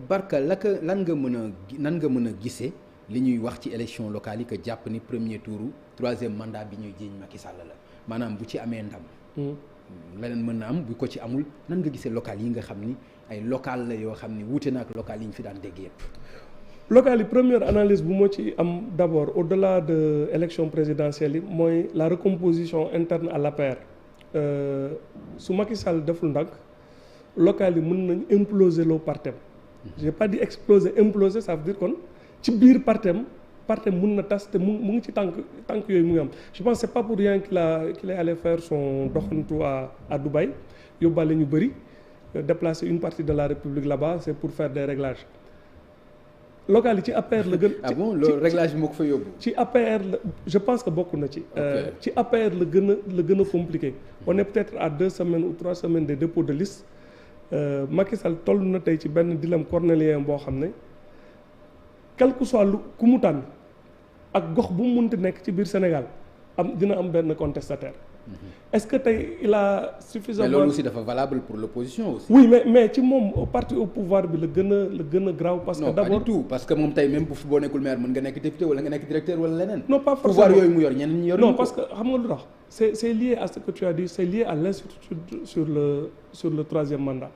Barka lan nga mën a gisee li ñuy wax ci élection locale yi que jàpp ni premier tour troisième mandat bi ñuy jiiñ Macky Sall la maanaam bu ci amee ndam. leneen mën na am bu ko ci amul nan nga gisee local yi nga xam ni ay local la yoo xam ni wuute na ak local yi ñu fi daan dégg yëpp. local yi première analyse bu moo ci am d'abord au-delà de élection présidentielle yi mooy la recomposition interne à l'APR su Macky Sall deful ndànk local yi mën nañ imploser loo partem j'ai pas dit exploser imploser ça veut dire kon ci biir partem mun na tas te mu ngi ci tànk yooyu mu ngi am je pense c'est pas pour rien qu'il est allé faire son doxantu à Dubaï yóbbaale ñu bëri déplacer une partie de la République là-bas c'est pour faire des réglages local yi ci APR la gën. ah bon loolu réglage bi moo ko fa yóbbu. ci APR la je pense que bokk na ci. ci APR la gën a compliqué. on est peut-être à 2 semaines ou 3 semaines des dépôts de liste Macky Sall toll na tey ci benn dilemme cornélien boo xam ne quel que soit ku mu tànn ak gox bu mu munti nekk ci biir Sénégal dina am benn contestataire. Est-ce que tey il a suffisamment. mais loolu aussi dafa valable pour l'opposition aussi. oui mais ci moom parti au pouvoir bi la gën a grave parce que non d'abord pas du tout parce que moom tey même boo nekkul maire mën nga nekk député wala nga nekk directeur wala leneen. non pas forcément pouvoir yooyu mu yor ñeneen ñi yor. non parce que xam nga lu tax c'est lié à ce que tu as dit c'est lié à l'incertitude sur le troisième mandat.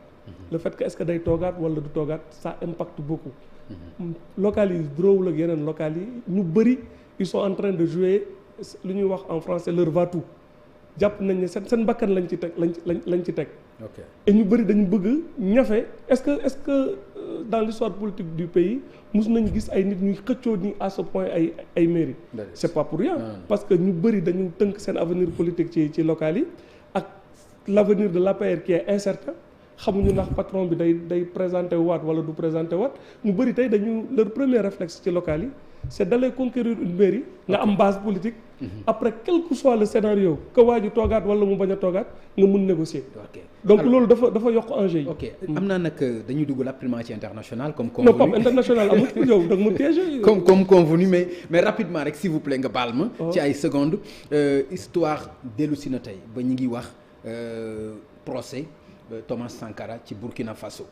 Le fait que est-ce que day toogaat wala du toogaat ça impacte beaucoup. local yi dróowul ak yeneen local yi ñu bëri ils sont en train de jouer lu ñuy wax en français leur va-tout. jàpp nañ ne seen bakkan lañ ci teg lañ ci teg. ok et ñu bëri dañu bëgg ñafe est-ce que dans l'histoire politique du pays mos nañu gis ay nit ñuy xëccoo ni à ce point ay mairie. c'est pas pour rien. parce que ñu bëri dañu tënk seen avenir politique ci local yi ak l'avenir de l'APR qui est incertain xamuñu ndax patron bi day présenter waat wala du présenter waat ñu bëri tey leur premier réflexe ci local yi c'est d'aller conquérir une mairie nga am base politique. après quel que soit le scénario que waa ji toogaat wala mu bañ a toogaat nga mun négocier. donc loolu dafa yokk enjeu yi. ok am naa nag dañuy dugg rapidement ci international comme convenu. non Pape international amul yow da nga ma piégé. comme convenu mais rapidement rek s'il vous plaît nga baal ma. ci ay secondes histoire dellu si na tey ba ñu ngi wax procès Thomas Sankara ci Burkina Faso.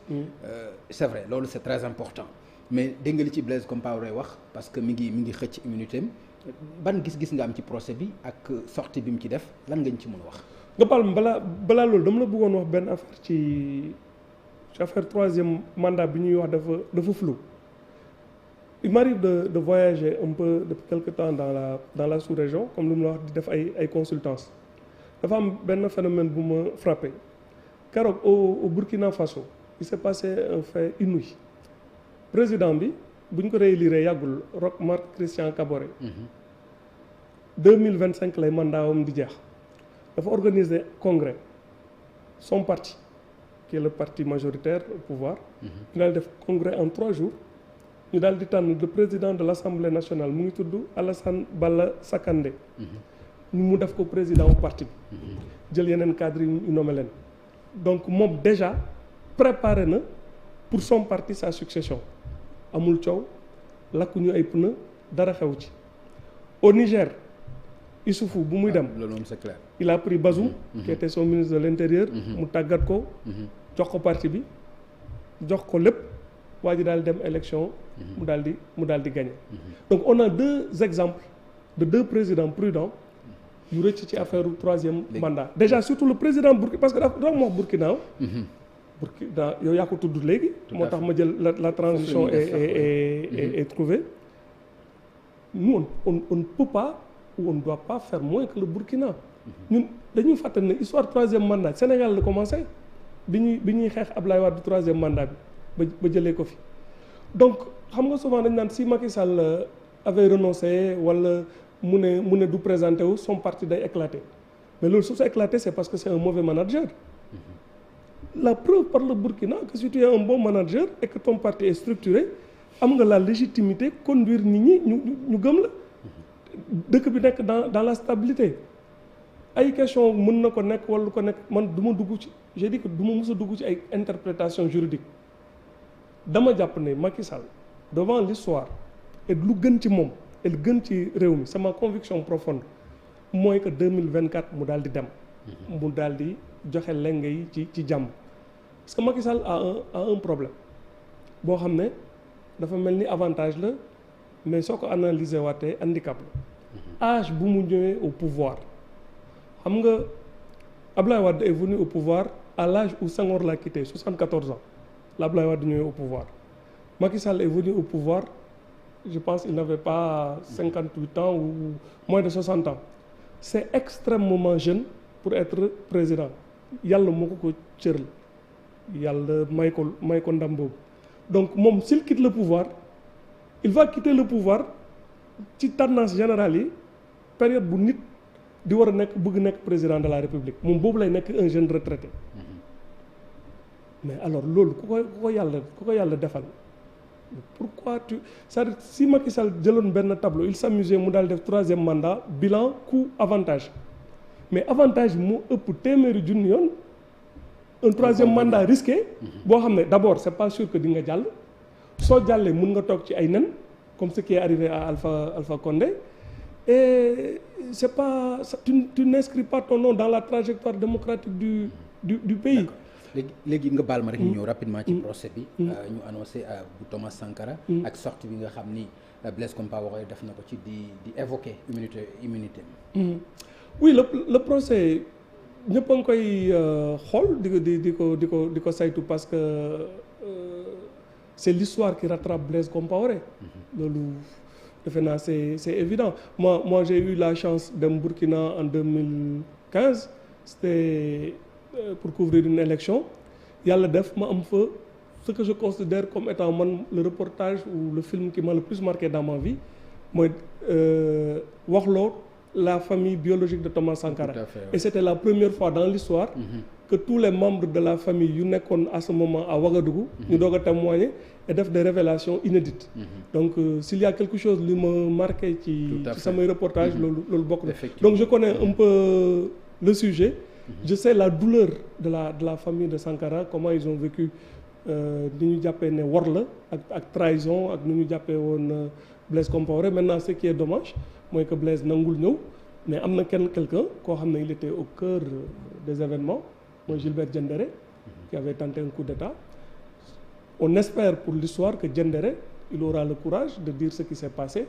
c'est vrai loolu c'est très important mais dégg nga li ci Blaise Compaoré wax parce que mi ngi xëcc immunité am ban gis-gis nga am ci procès bi ak sortie bi mu ci def lan nga ñu ci mën a wax. nga baal ma balaa loolu dama la bëggoon wax benn affaire ci affaire troisième mandat bi ñuy wax dafa flou. Il m'arrive de voyager un peu depuis quelque temps dans la sous-région comme lu mu la wax di def ay consultances dafa am benn phénomène bu ma frappé keroog au Burkina Faso il s'est passé un fait inouï président bi bu ñu ko réélire yàggul Roch Marc Christian Kaboré 2025 lay mandaawam di jeex dafa organiser congrès son parti qui est le parti majoritaire au pouvoir ñu daal def congrès en 3 jours ñu daal di tànn le président de l'Assemblée nationale mu ngi tudd Alassane Bala Sakandé ñu mu def ko président au parti bi jël yeneen cadres yi ñu nommé leen donc moom déjà préparé na pour son parti sa succession amul coow lakkuñu ay pneu dara xew ci au Niger Issoufou bu muy dem loolu moom c'est clair. il a pris Bazoum qui était son ministre de l'intérieur mu tàggat ko jox ko parti bi jox ko lépp waa ji daal dem élection mu daal di gagner donc on a 2 exemples de 2 présidents prudents yu rëcc ci affaire troisième mandat déjà surtout le président Burkina parce que dafa wax Burkina yow yaa ko tudd léegi moo tax ma jël la transition est trouvée nous on ne peut pas ou on ne doit pas faire moins que le Burkina ñun dañuy fàttali ne histoire troisième mandat Sénégal la commencé bi ñuy xeex Ablaye Wade troisième mandat bi ba jëlee ko fi donc xam nga souvent dañ naan si Macky Sall avait renoncé wala mu ne du présenté wu son parti day éclaté mais loolu su éclaté c'est parce que c'est un mauvais manager la preuve par le Burkina que si tu es un bon manager et que ton parti est structuré am nga la légitimité conduire nit ñi ñu gëm la dëkk bi nekk dans la stabilité ay question mën na ko nekk wala lu ko nekk man du ma dugg ci j'ai dit que du ma mës a dugg ci ay interprétation juridique dama jàpp ne Macky Sall devant l'histoire et lu gën ci moom et lu gën ci réew mi c'est ma conviction profonde mooy que 2024 mu daal di dem mu daal di joxe lenge yi ci jàmm parce que Macky Sall a un problème boo xam ne dafa mel ni avantage la mais soo ko analyser waatee handicap la âge bu mu ñëwee au pouvoir xam nga Abdoulaye Wade est venu au pouvoir à l'âge où Senghor l'a quitté 74 ans la Abdoulaye Wade ñëwee au pouvoir Macky Sall est venu au pouvoir je pense il n'avait pas 58 ans ou moins de 60 ans c'est extrêmement jeune pour être président yàlla moo ko cëral yàlla may ko ndam boobu donc moom s'il quitte le pouvoir il va quitter le pouvoir ci tendance générale yi période bu nit di war a bëgg nekk président de la République moom boobu lay nekk un jeune retraité mais alors loolu ku ko yàlla defal pourquoi c'est-à-dire si Macky Sall jëloon benn tableau il s'amusait mu daal def 3e mandat bilan coût avantage mais avantage moo ëpp téeméeri junni yoon un 3e mandat risqué boo xam ne d'abord c'est pas sûr que di nga jàll soo jàllee mun nga toog ci ay nen comme ce qui est arrivé à Alpha Condé et c'est pas tu n'inscris pas ton nom dans la trajectoire démocratique du pays. léegi nga baal ma rek ñu ñëw rapidement ci procès bi ñu annoncé bu Thomas Sankara ak sortie bi nga xam ni Blaise Compaoré def na ko ci di évoquer immunité oui le procès ñëpp a ngi koy xool di ko saytu parce que c'est l'histoire qui rattrape Blaise Compaoré loolu defe naa c'est évident moi j'ai eu la chance dem Burkina en 2015 c'était pour couvrir une élection yàlla def ma am fa ce que je considère comme étant man le reportage ou le film qui m'a le plus marqué dans ma vie mooy waxloo la famille biologique de Thomas Sankara. Et c'était la première fois dans l'histoire que tous les membres de la famille yu nekkoon à ce moment à Ouagadougou ñu doog a témoigner et def des révélations inédites donc s'il y a quelque chose li ma marqué ci samay reportage loolu bokk na donc je connais un peu le sujet je sais la douleur de la famille de Sankara comment ils ont vécu ni ñu jàppee ne wor la ak trahison ak ni ñu jàppee woon Blaise Compaoré maintenant ce qui est dommage mooy que Blaise nangul ñëw mais am na quelqu'un koo xam ne il était au cœur des événements mooy Gilbert Diendéré qui avait tenté un coup d'état on espère pour l'histoire que Diendéré il aura le courage de dire ce qui s'est passé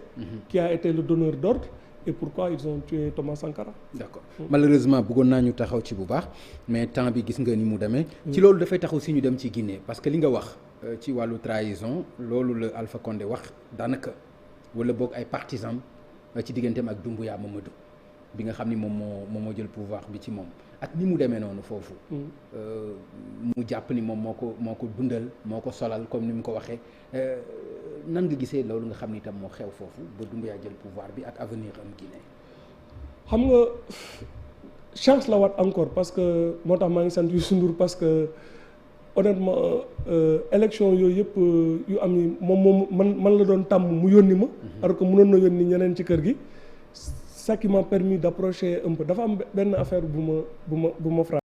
qui a été le donneur d'ordre et pourquoi ils ont tué Thomas Sankara. D'accord malheureusement bëggoon naa ñu taxaw ci bu baax mais temps bi gis nga ni mu demee. ci loolu dafay taxaw si ñu dem ci Guinée parce que li nga wax ci wàllu trahison loolu la Alpha Condé wax daanaka wala boog ay partisans ci digganteem ak Doumbouya Mamadou bi nga xam ni moom moo jël pouvoir bi ci moom ak ni mu demee noonu foofu. mu jàpp ni moom moo ko dundal moo ko solal comme ni mu ko waxee. nan nga gisee loolu nga xam ni itam moo xew foofu ba Doumbouya jël pouvoir bi ak avenir am Guinée. xam nga chance la waat encore parce que moo tax maa ngi sant Youssou Ndour parce que honnêtement élection yooyu yëpp yu am yi moom man la doon tàmm mu yónni ma. alors que mënoon na yónni ñeneen ci kër gi. ça qui m'a permis d'approcher un peu dafa am benn affaire bu ma frappé